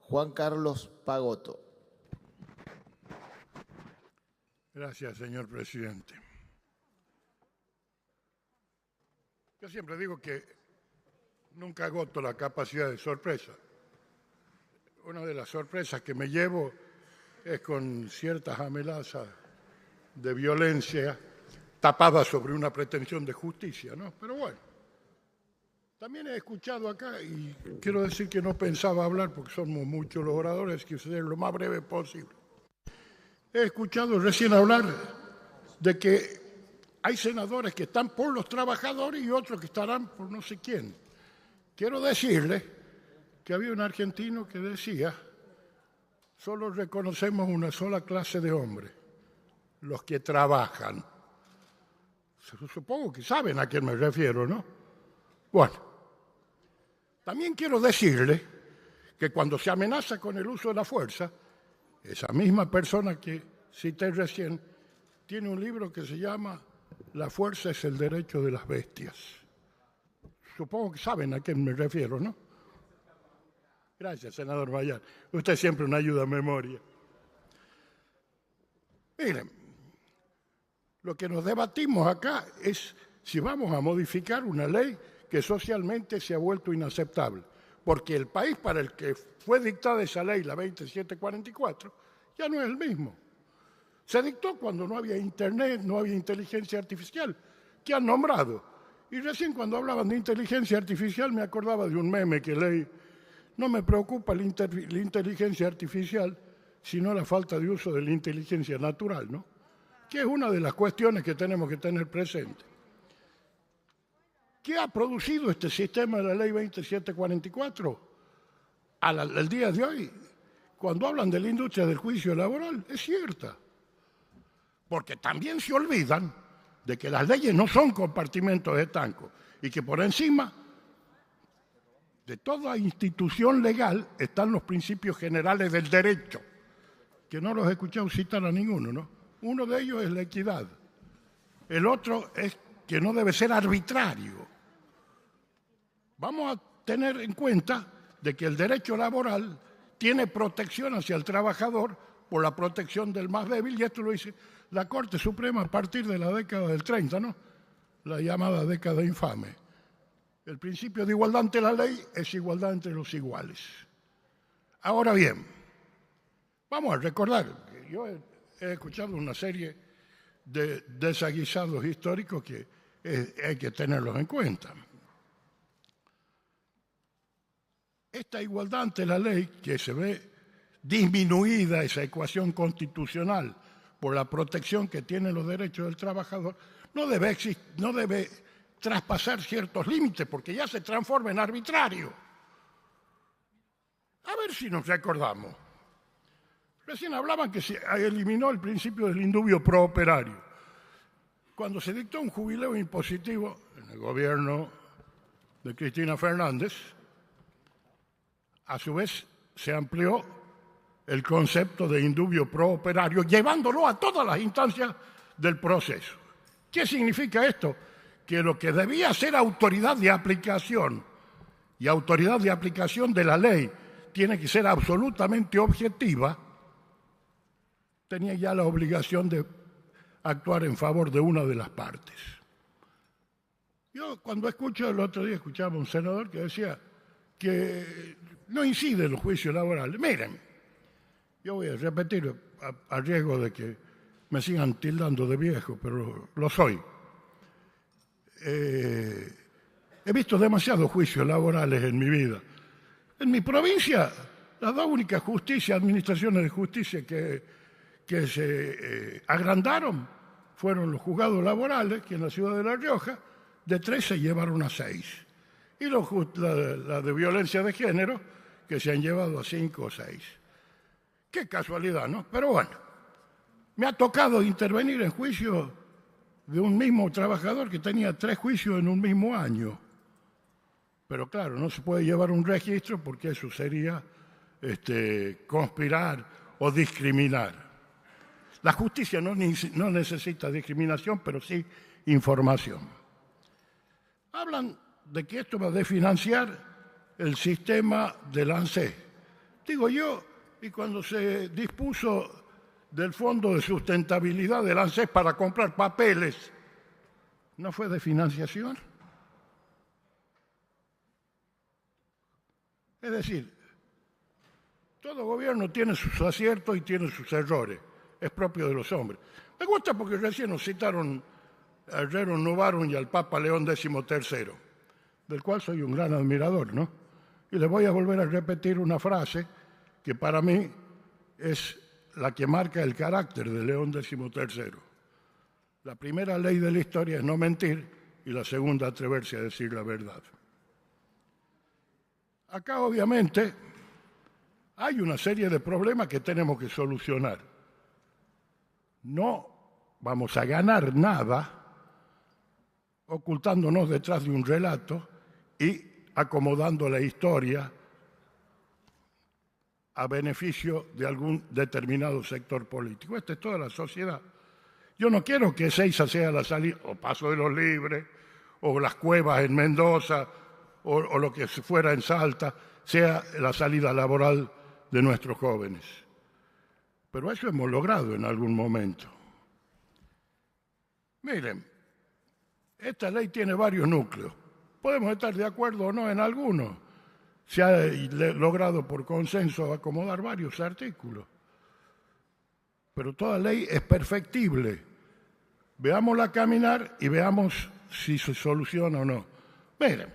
Juan Carlos Pagotto. Gracias, señor presidente. Yo siempre digo que nunca agoto la capacidad de sorpresa. Una de las sorpresas que me llevo es con ciertas amenazas de violencia tapadas sobre una pretensión de justicia, ¿no? Pero bueno, también he escuchado acá, y quiero decir que no pensaba hablar porque somos muchos los oradores, que ser lo más breve posible. He escuchado recién hablar de que hay senadores que están por los trabajadores y otros que estarán por no sé quién. Quiero decirle que había un argentino que decía: solo reconocemos una sola clase de hombres, los que trabajan. Supongo que saben a quién me refiero, ¿no? Bueno, también quiero decirle que cuando se amenaza con el uso de la fuerza, esa misma persona que cité recién tiene un libro que se llama La fuerza es el derecho de las bestias. Supongo que saben a quién me refiero, ¿no? Gracias, senador Bayar. Usted siempre una ayuda a memoria. Miren, lo que nos debatimos acá es si vamos a modificar una ley que socialmente se ha vuelto inaceptable, porque el país para el que fue dictada esa ley, la 2744, ya no es el mismo. Se dictó cuando no había internet, no había inteligencia artificial, que han nombrado. Y recién cuando hablaban de inteligencia artificial me acordaba de un meme que leí: no me preocupa la inteligencia artificial, sino la falta de uso de la inteligencia natural, ¿no? Que es una de las cuestiones que tenemos que tener presente. ¿Qué ha producido este sistema de la ley 2744? Al día de hoy, cuando hablan de la industria del juicio laboral, es cierta. Porque también se olvidan de que las leyes no son compartimentos estancos y que por encima de toda institución legal están los principios generales del derecho, que no los he escuchado citar a ninguno, ¿no? Uno de ellos es la equidad. El otro es que no debe ser arbitrario. Vamos a tener en cuenta de que el derecho laboral tiene protección hacia el trabajador por la protección del más débil, y esto lo dice la Corte Suprema a partir de la década del 30, ¿no? La llamada década infame. El principio de igualdad ante la ley es igualdad entre los iguales. Ahora bien, vamos a recordar que yo he escuchado una serie de desaguisados históricos que hay que tenerlos en cuenta. Esta igualdad ante la ley, que se ve disminuida esa ecuación constitucional por la protección que tienen los derechos del trabajador, no debe traspasar ciertos límites, porque ya se transforma en arbitrario. A ver si nos recordamos. Recién hablaban que se eliminó el principio del indubio pro operario. Cuando se dictó un jubileo impositivo en el gobierno de Cristina Fernández, a su vez se amplió el concepto de indubio pro operario, llevándolo a todas las instancias del proceso. ¿Qué significa esto? Que lo que debía ser autoridad de aplicación y autoridad de aplicación de la ley tiene que ser absolutamente objetiva, tenía ya la obligación de actuar en favor de una de las partes. Yo cuando el otro día escuchaba a un senador que decía que no incide en los juicios laborales. Miren, yo voy a repetir a riesgo de que me sigan tildando de viejo, pero lo soy. He visto demasiados juicios laborales en mi vida. En mi provincia, las dos únicas administraciones de justicia que se agrandaron fueron los juzgados laborales, que en la ciudad de La Rioja, de 3 se llevaron a 6. Y la de violencia de género, que se han llevado a 5 o 6. Qué casualidad, ¿no? Pero bueno, me ha tocado intervenir en juicio de un mismo trabajador que tenía 3 juicios en un mismo año. Pero claro, no se puede llevar un registro porque eso sería conspirar o discriminar. La justicia no necesita discriminación, pero sí información. Hablan de que esto va a desfinanciar el sistema del ANSES. digo yo, y cuando se dispuso del Fondo de Sustentabilidad del ANSES para comprar papeles, ¿no fue de financiación? Es decir, todo gobierno tiene sus aciertos y tiene sus errores. Es propio de los hombres. Me gusta porque recién nos citaron a Rerum Novarum y al Papa León XIII, del cual soy un gran admirador, ¿no? Y les voy a volver a repetir una frase que para mí es la que marca el carácter de León XIII. La primera ley de la historia es no mentir y la segunda atreverse a decir la verdad. Acá obviamente hay una serie de problemas que tenemos que solucionar. No vamos a ganar nada ocultándonos detrás de un relato y acomodando la historia a beneficio de algún determinado sector político. Esta es toda la sociedad. Yo no quiero que Ezeiza sea la salida, o Paso de los Libres, o las cuevas en Mendoza, o lo que fuera en Salta, sea la salida laboral de nuestros jóvenes. Pero eso hemos logrado en algún momento. Miren, esta ley tiene varios núcleos. Podemos estar de acuerdo o no en algunos. Se ha logrado por consenso acomodar varios artículos. Pero toda ley es perfectible. Veámosla caminar y veamos si se soluciona o no. Miren,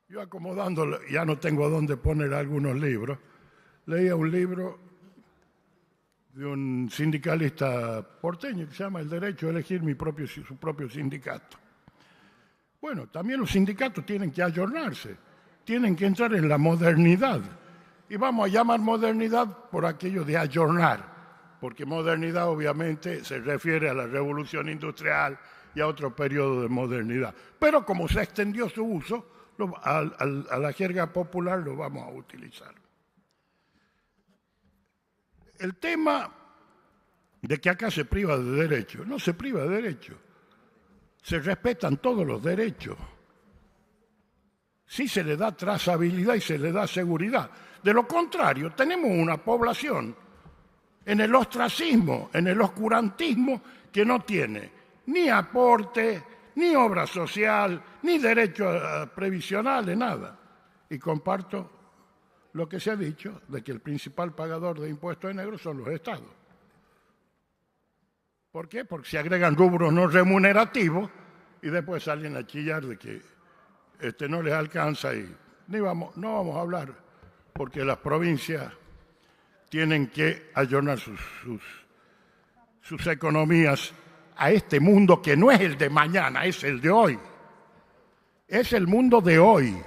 yo acomodándolo, ya no tengo a dónde poner algunos libros. Leía un libro de un sindicalista porteño que se llama El derecho a elegir su propio sindicato. Bueno, también los sindicatos tienen que ayornarse, tienen que entrar en la modernidad. Y vamos a llamar modernidad por aquello de ayornar, porque modernidad obviamente se refiere a la revolución industrial y a otro periodo de modernidad. Pero como se extendió su uso, a la jerga popular lo vamos a utilizar. El tema de que acá se priva de derechos, no se priva de derechos, se respetan todos los derechos. Sí se le da trazabilidad y se le da seguridad. De lo contrario, tenemos una población en el ostracismo, en el oscurantismo, que no tiene ni aporte, ni obra social, ni derecho previsional, nada. Y comparto lo que se ha dicho de que el principal pagador de impuestos negros son los estados. ¿Por qué? Porque se agregan rubros no remunerativos y después salen a chillar de que no les alcanza y no vamos a hablar porque las provincias tienen que ayornar sus economías a este mundo que no es el de mañana, es el de hoy. Es el mundo de hoy.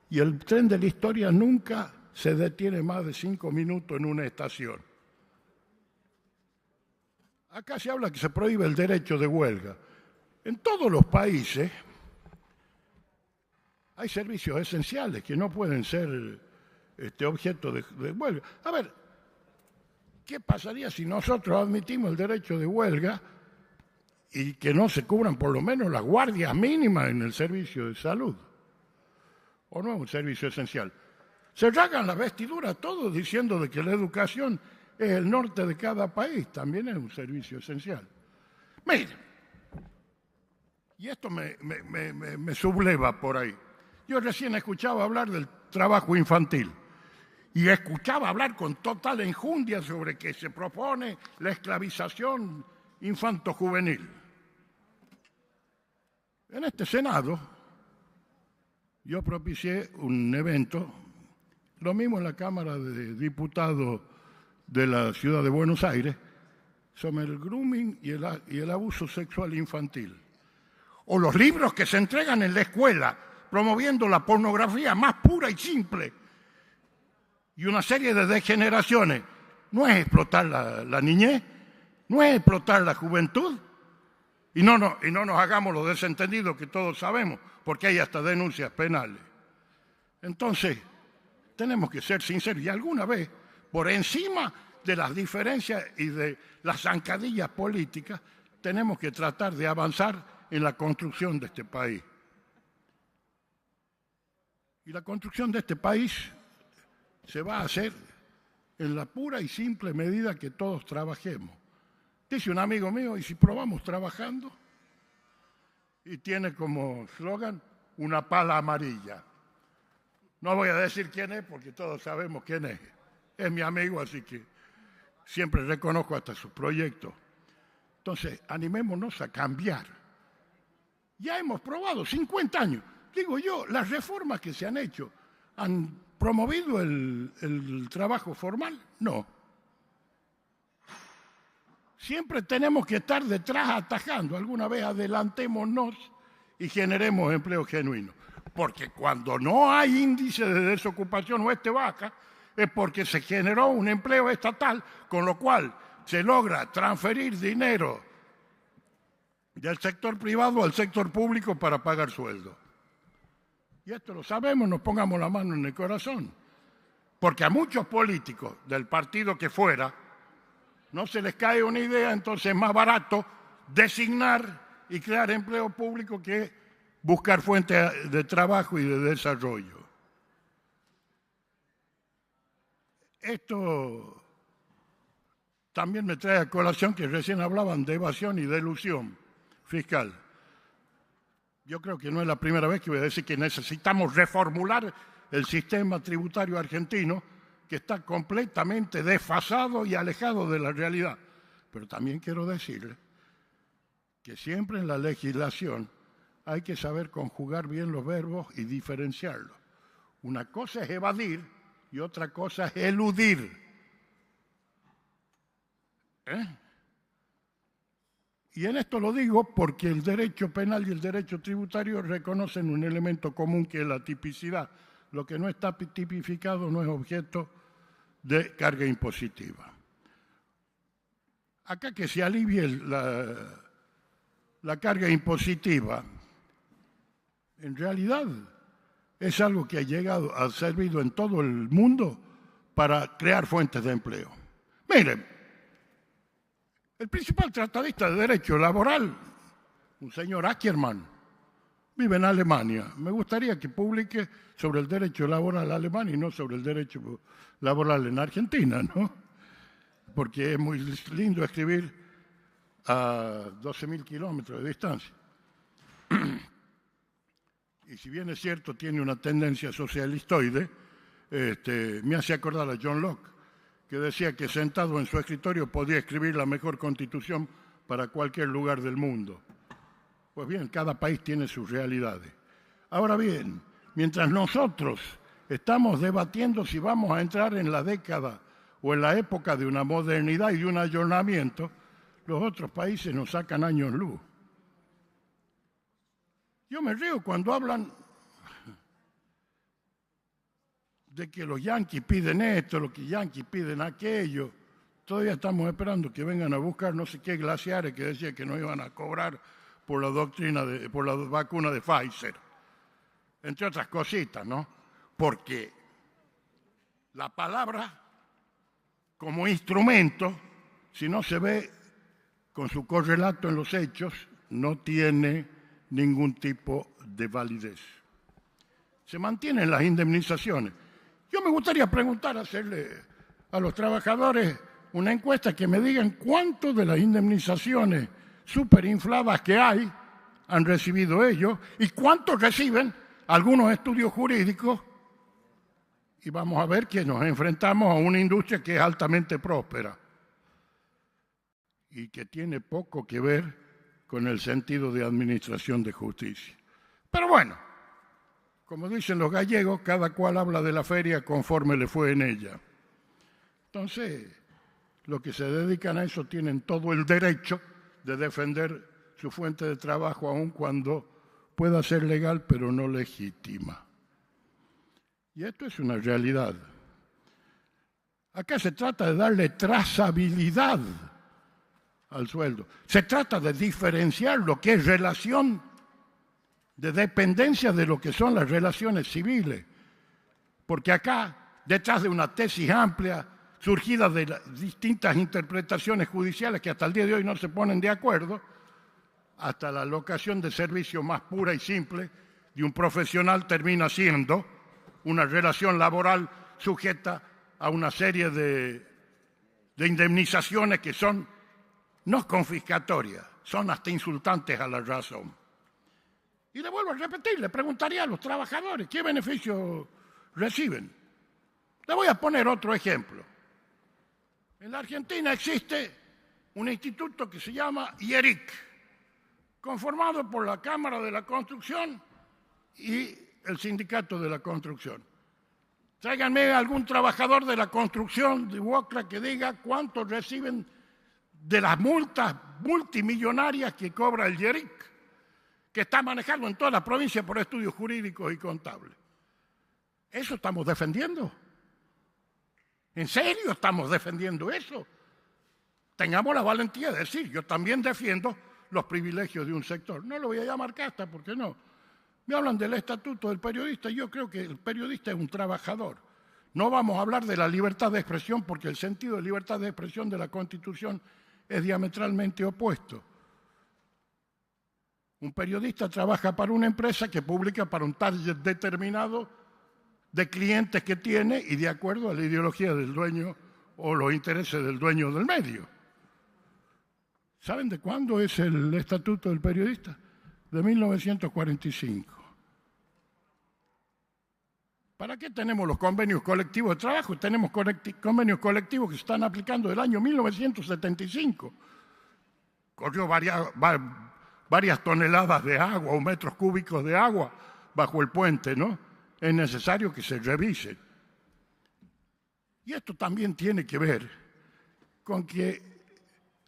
Y el tren de la historia nunca se detiene más de 5 minutos en una estación. Acá se habla que se prohíbe el derecho de huelga. En todos los países hay servicios esenciales que no pueden ser objeto de huelga. A ver, ¿qué pasaría si nosotros admitimos el derecho de huelga y que no se cubran por lo menos las guardias mínimas en el servicio de salud? ¿O no es un servicio esencial? Se rasgan las vestiduras todos diciendo de que la educación es el norte de cada país, también es un servicio esencial. Miren, y esto me subleva por ahí. Yo recién escuchaba hablar del trabajo infantil y escuchaba hablar con total enjundia sobre que se propone la esclavización infanto-juvenil. En este Senado yo propicié un evento, lo mismo en la Cámara de Diputados de la Ciudad de Buenos Aires, sobre el grooming y el abuso sexual infantil. O los libros que se entregan en la escuela promoviendo la pornografía más pura y simple. Y una serie de degeneraciones. ¿No es explotar la niñez? ¿No es explotar la juventud? Y no nos hagamos los desentendidos que todos sabemos, porque hay hasta denuncias penales. Entonces, tenemos que ser sinceros y alguna vez, por encima de las diferencias y de las zancadillas políticas, tenemos que tratar de avanzar en la construcción de este país. Y la construcción de este país se va a hacer en la pura y simple medida que todos trabajemos. Dice un amigo mío, ¿y si probamos trabajando? Y tiene como eslogan una pala amarilla. No voy a decir quién es porque todos sabemos quién es. Es mi amigo, así que siempre reconozco hasta sus proyectos. Entonces, animémonos a cambiar. Ya hemos probado 50 años. Digo yo, las reformas que se han hecho, ¿han promovido el trabajo formal? No. Siempre tenemos que estar detrás atajando. Alguna vez adelantémonos y generemos empleo genuino. Porque cuando no hay índice de desocupación o baja, es porque se generó un empleo estatal, con lo cual se logra transferir dinero del sector privado al sector público para pagar sueldos. Y esto lo sabemos, nos pongamos la mano en el corazón. Porque a muchos políticos, del partido que fuera, no se les cae una idea, entonces es más barato designar y crear empleo público que buscar fuentes de trabajo y de desarrollo. Esto también me trae a colación que recién hablaban de evasión y de elusión fiscal. Yo creo que no es la primera vez que voy a decir que necesitamos reformular el sistema tributario argentino, que está completamente desfasado y alejado de la realidad. Pero también quiero decirle que siempre en la legislación hay que saber conjugar bien los verbos y diferenciarlos. Una cosa es evadir y otra cosa es eludir. Y en esto lo digo porque el derecho penal y el derecho tributario reconocen un elemento común que es la tipicidad. Lo que no está tipificado no es objeto de carga impositiva. Acá que se alivie la carga impositiva, en realidad es algo que ha servido en todo el mundo para crear fuentes de empleo. Miren, el principal tratadista de derecho laboral, un señor Ackermann, vive en Alemania. Me gustaría que publique sobre el derecho laboral alemán y no sobre el derecho laboral en Argentina, ¿no? Porque es muy lindo escribir a 12.000 kilómetros de distancia. Y si bien es cierto, tiene una tendencia socialistoide, me hace acordar a John Locke, que decía que sentado en su escritorio podía escribir la mejor constitución para cualquier lugar del mundo. Pues bien, cada país tiene sus realidades. Ahora bien, mientras nosotros estamos debatiendo si vamos a entrar en la década o en la época de una modernidad y de un ayornamiento, los otros países nos sacan años luz. Yo me río cuando hablan de que los yanquis piden esto, los que yanquis piden aquello. Todavía estamos esperando que vengan a buscar no sé qué glaciares que decían que no iban a cobrar por la vacuna de Pfizer. Entre otras cositas, ¿no? Porque la palabra como instrumento, si no se ve con su correlato en los hechos, no tiene ningún tipo de validez. Se mantienen las indemnizaciones. Yo me gustaría hacerle a los trabajadores una encuesta que me digan cuánto de las indemnizaciones superinfladas que hay han recibido ellos y cuánto reciben algunos estudios jurídicos. Y vamos a ver que nos enfrentamos a una industria que es altamente próspera y que tiene poco que ver con el sentido de administración de justicia. Pero bueno, como dicen los gallegos, cada cual habla de la feria conforme le fue en ella. Entonces, los que se dedican a eso tienen todo el derecho de defender su fuente de trabajo, aun cuando pueda ser legal, pero no legítima. Y esto es una realidad. Acá se trata de darle trazabilidad al sueldo. Se trata de diferenciar lo que es relación de dependencia de lo que son las relaciones civiles. Porque acá, detrás de una tesis amplia, surgida de las distintas interpretaciones judiciales que hasta el día de hoy no se ponen de acuerdo, hasta la locación de servicio más pura y simple de un profesional termina siendo una relación laboral sujeta a una serie de indemnizaciones que son no confiscatorias, son hasta insultantes a la razón. Y le vuelvo a repetir, le preguntaría a los trabajadores qué beneficios reciben. Le voy a poner otro ejemplo. En la Argentina existe un instituto que se llama IERIC, conformado por la Cámara de la Construcción y el Sindicato de la Construcción. Tráiganme algún trabajador de la construcción de UOCRA que diga cuánto reciben de las multas multimillonarias que cobra el IERIC, que está manejado en toda la provincia por estudios jurídicos y contables. ¿Eso estamos defendiendo? ¿En serio estamos defendiendo eso? Tengamos la valentía de decir, yo también defiendo los privilegios de un sector. No lo voy a llamar casta, porque no. Me hablan del estatuto del periodista. Yo creo que el periodista es un trabajador. No vamos a hablar de la libertad de expresión, porque el sentido de libertad de expresión de la Constitución es diametralmente opuesto. Un periodista trabaja para una empresa que publica para un target determinado de clientes que tiene y de acuerdo a la ideología del dueño o los intereses del dueño del medio. ¿Saben de cuándo es el estatuto del periodista? De 1945. ¿Para qué tenemos los convenios colectivos de trabajo? Tenemos convenios colectivos que se están aplicando del año 1975. Corrió varias toneladas de agua o metros cúbicos de agua bajo el puente, ¿no? Es necesario que se revisen. Y esto también tiene que ver con que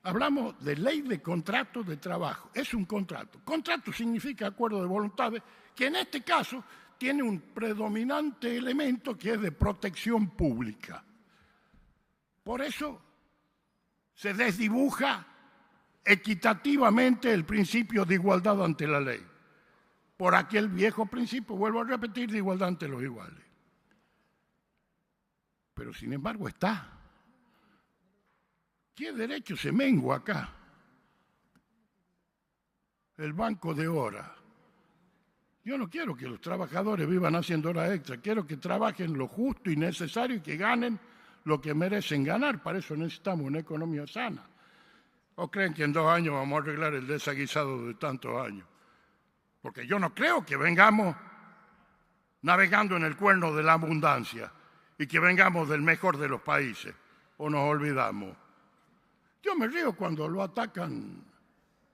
hablamos de ley de contrato de trabajo. Es un contrato. Contrato significa acuerdo de voluntades, que en este caso tiene un predominante elemento que es de protección pública. Por eso se desdibuja equitativamente el principio de igualdad ante la ley, por aquel viejo principio, vuelvo a repetir, de igualdad ante los iguales. Pero sin embargo está. ¿Qué derecho se mengua acá? El banco de horas. Yo no quiero que los trabajadores vivan haciendo horas extra, quiero que trabajen lo justo y necesario y que ganen lo que merecen ganar. Para eso necesitamos una economía sana. ¿O creen que en 2 años vamos a arreglar el desaguisado de tantos años? Porque yo no creo que vengamos navegando en el cuerno de la abundancia y que vengamos del mejor de los países, o nos olvidamos. Yo me río cuando lo atacan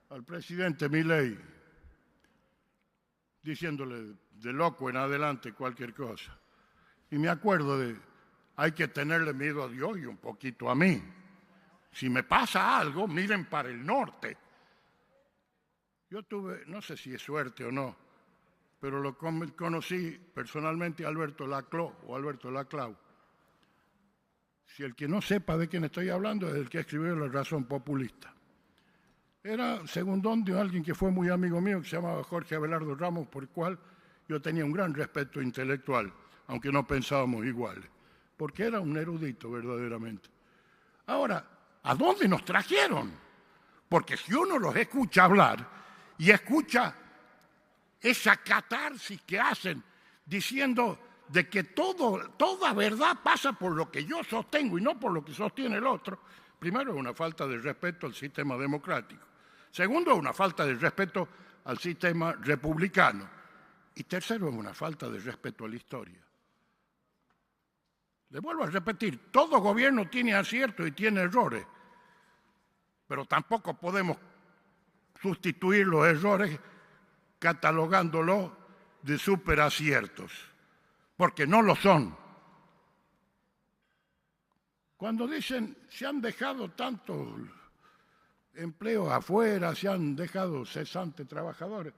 al presidente Milei, diciéndole de loco en adelante cualquier cosa. Y me acuerdo de, hay que tenerle miedo a Dios y un poquito a mí. Si me pasa algo, miren para el norte. Yo tuve, no sé si es suerte o no, pero lo conocí personalmente a Alberto Laclau. Si el que no sepa de quién estoy hablando es el que escribió La Razón Populista. Era segundón de alguien que fue muy amigo mío, que se llamaba Jorge Abelardo Ramos, por el cual yo tenía un gran respeto intelectual, aunque no pensábamos iguales, porque era un erudito verdaderamente. Ahora, ¿a dónde nos trajeron? Porque si uno los escucha hablar y escucha esa catarsis que hacen diciendo de que toda verdad pasa por lo que yo sostengo y no por lo que sostiene el otro, primero es una falta de respeto al sistema democrático. Segundo, es una falta de respeto al sistema republicano. Y tercero, es una falta de respeto a la historia. Le vuelvo a repetir, todo gobierno tiene aciertos y tiene errores, pero tampoco podemos sustituir los errores catalogándolos de superaciertos, porque no lo son. Cuando dicen se han dejado tantos empleos afuera, se han dejado cesantes trabajadores,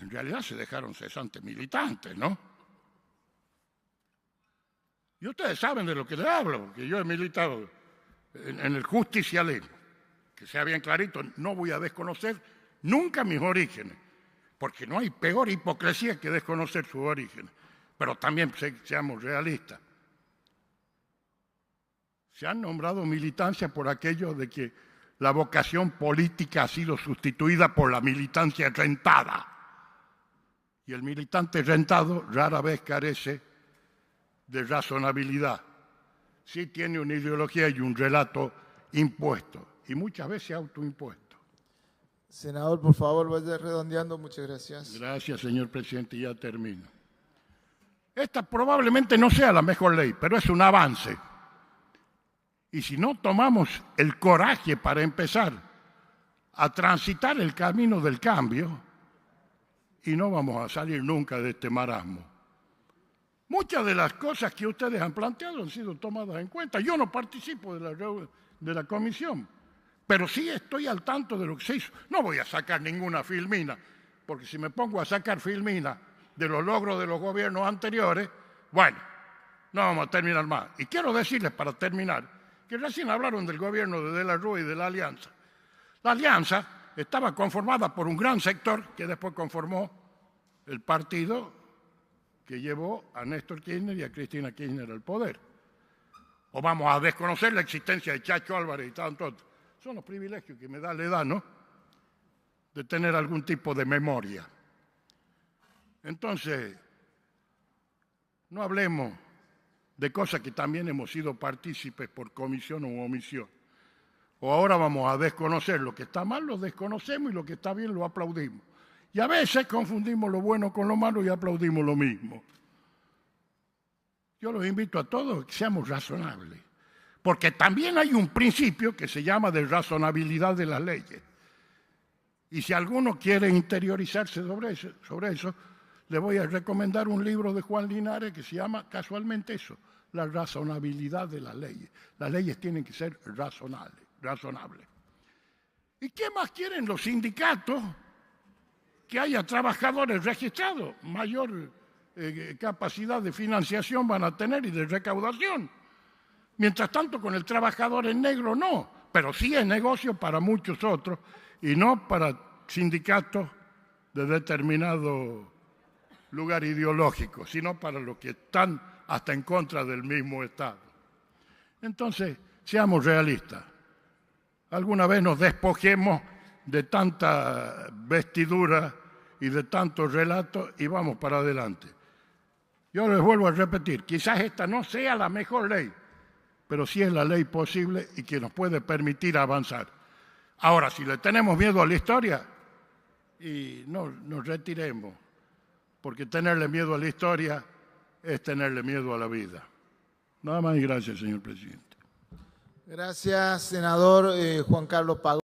en realidad se dejaron cesantes militantes, ¿no? Y ustedes saben de lo que les hablo, porque yo he militado en el justicialismo, que sea bien clarito, no voy a desconocer nunca mis orígenes, porque no hay peor hipocresía que desconocer sus orígenes, pero también seamos realistas. Se han nombrado militancia por aquello de que la vocación política ha sido sustituida por la militancia rentada. Y el militante rentado rara vez carece de razonabilidad. Sí tiene una ideología y un relato impuesto, y muchas veces autoimpuesto. Senador, por favor, vaya redondeando. Muchas gracias. Gracias, señor presidente, ya termino. Esta probablemente no sea la mejor ley, pero es un avance. Y si no tomamos el coraje para empezar a transitar el camino del cambio, y no vamos a salir nunca de este marasmo. Muchas de las cosas que ustedes han planteado han sido tomadas en cuenta. Yo no participo de la comisión, pero sí estoy al tanto de lo que se hizo. No voy a sacar ninguna filmina, porque si me pongo a sacar filmina de los logros de los gobiernos anteriores, bueno, no vamos a terminar más. Y quiero decirles, para terminar, que recién hablaron del gobierno de la Rúa y de la Alianza. La Alianza estaba conformada por un gran sector que después conformó el partido que llevó a Néstor Kirchner y a Cristina Kirchner al poder. O vamos a desconocer la existencia de Chacho Álvarez y tanto otro. Son los privilegios que me da la edad, ¿no? De tener algún tipo de memoria. Entonces, no hablemos de cosas que también hemos sido partícipes por comisión o omisión. O ahora vamos a desconocer lo que está mal, lo desconocemos, y lo que está bien lo aplaudimos. Y a veces confundimos lo bueno con lo malo y aplaudimos lo mismo. Yo los invito a todos a que seamos razonables, porque también hay un principio que se llama de razonabilidad de las leyes. Y si alguno quiere interiorizarse sobre eso, le voy a recomendar un libro de Juan Linares que se llama casualmente eso, la razonabilidad de las leyes. Las leyes tienen que ser razonables. ¿Y qué más quieren los sindicatos? Que haya trabajadores registrados, mayor capacidad de financiación van a tener y de recaudación. Mientras tanto, con el trabajador en negro no, pero sí es negocio para muchos otros y no para sindicatos de determinado lugar ideológico, sino para los que están hasta en contra del mismo Estado. Entonces, seamos realistas. Alguna vez nos despojemos de tanta vestidura y de tantos relatos y vamos para adelante. Yo les vuelvo a repetir, quizás esta no sea la mejor ley, pero sí es la ley posible y que nos puede permitir avanzar. Ahora, si le tenemos miedo a la historia, y no nos retiremos, porque tenerle miedo a la historia es tenerle miedo a la vida. Nada más y gracias, señor presidente. Gracias, senador Juan Carlos Pagón.